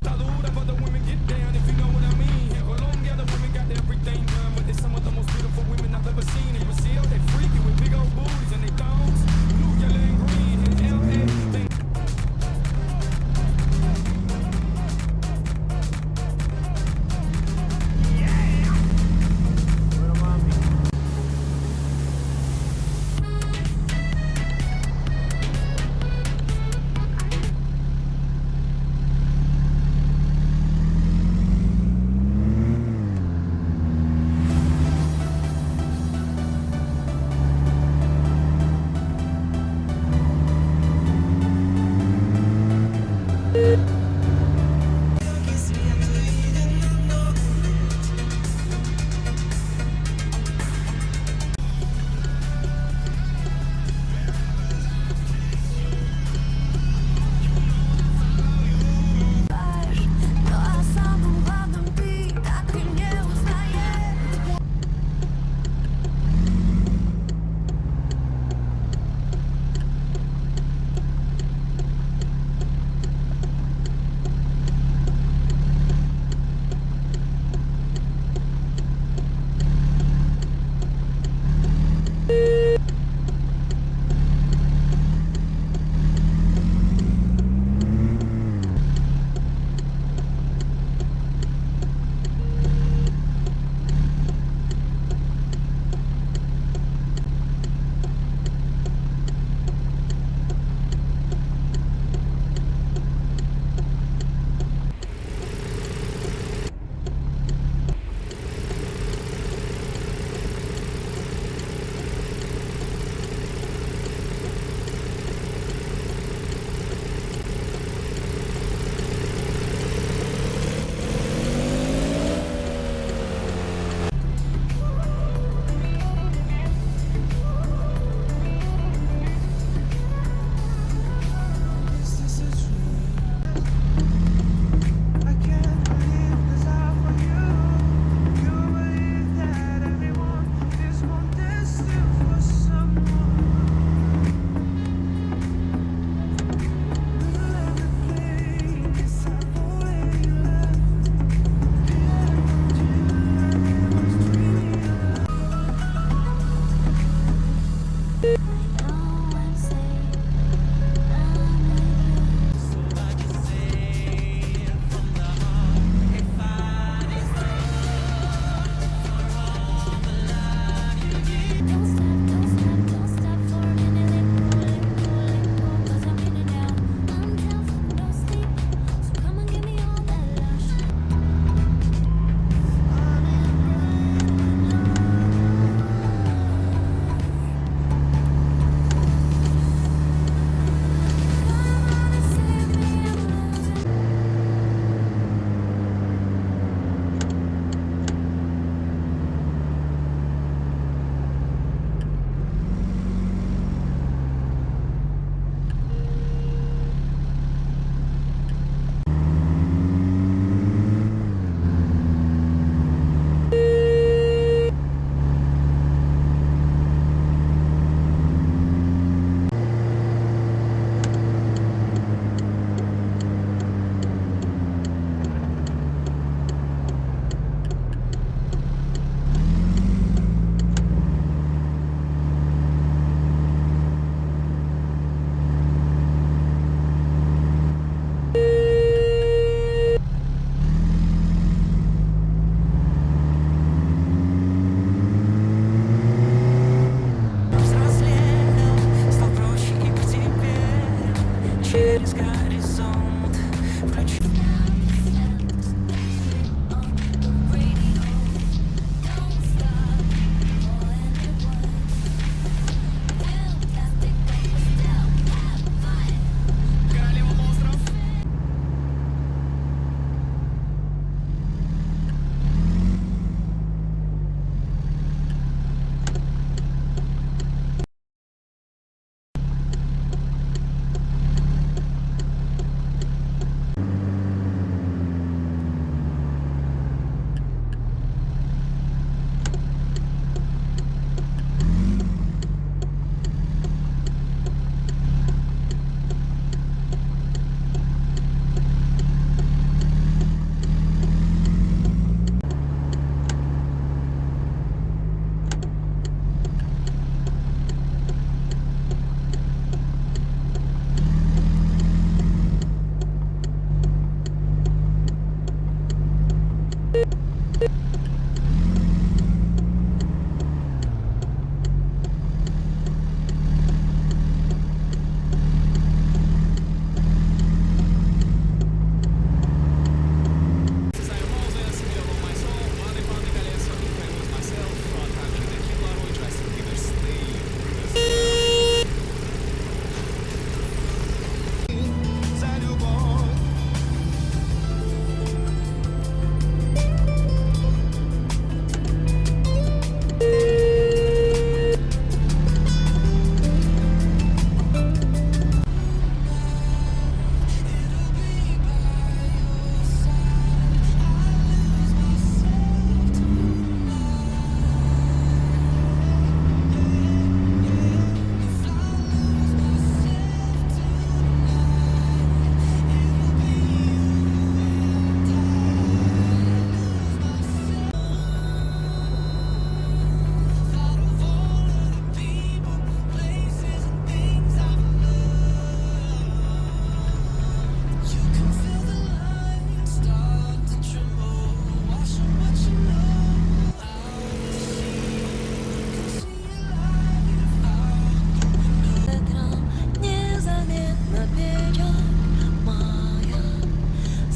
Está dura, but the women get down if you know what I mean. In Colombia, the women got everything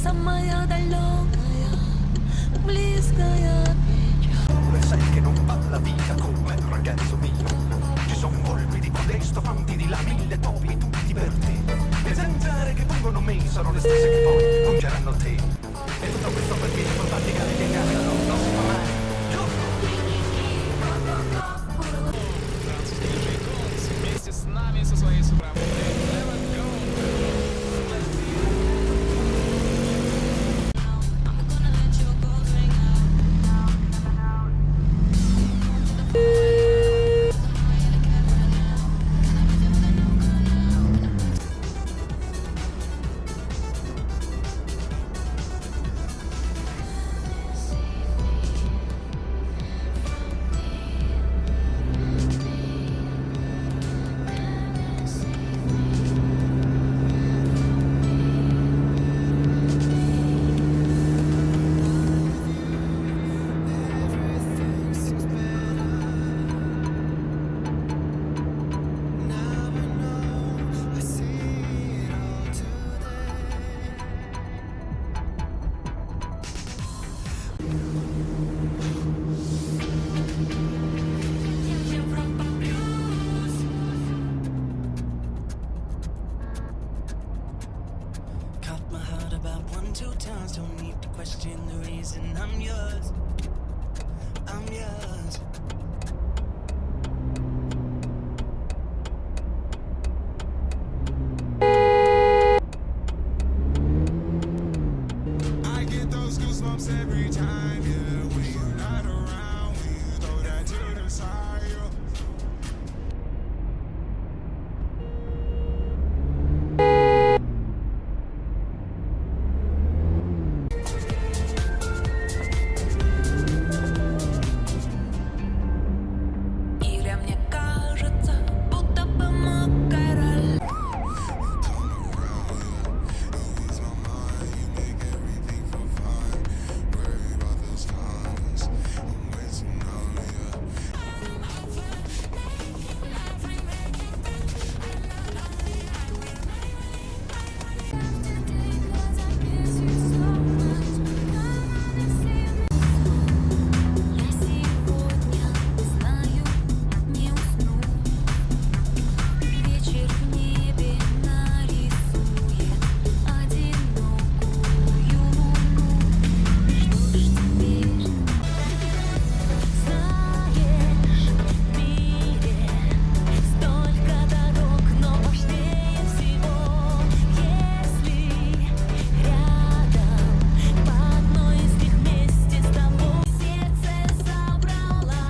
самая далекая, близкая печаль. Sai che non va la vita come ragazzo mio. Ci sono colpi di codesto, fanti di là, mille topi, tutti per te. Le zanzare che pungono me sono le stesse che poi pungeranno te. E tutto questo perché i fantastici che cagano non si fa mai. Вместе с нами, со своей супрамодой. Never go. Cut my heart about 1-2 times. Don't need to question the reason I'm yours. I'm yours. I get those goosebumps every time, yeah. When you're not around, when you throw that to the side, yeah. Или мне кажется, будто бы мы короли. Я сегодня знаю, не усну. Вечер в небе нарисует одинокую луну. Что ж теперь? Знаешь, в мире столько дорог, но важнее всего, если рядом по одной из них вместе с тобой сердце забрала.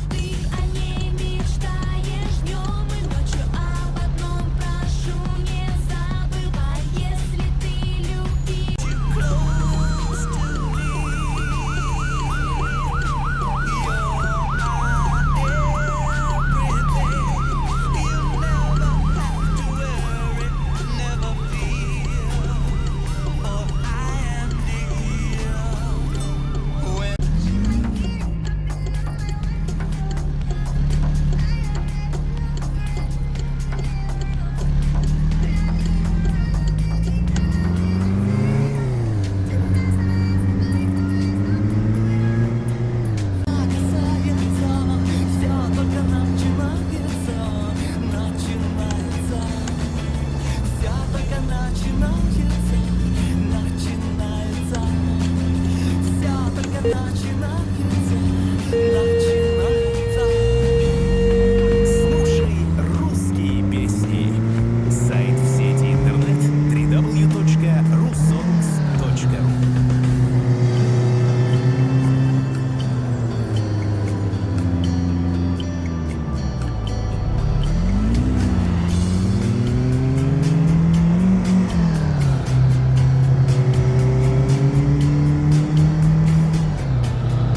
Ты о ней мечтаешь днем и ночью, об одном прошу, не забывай, если ты любишь. Close to me, начинается.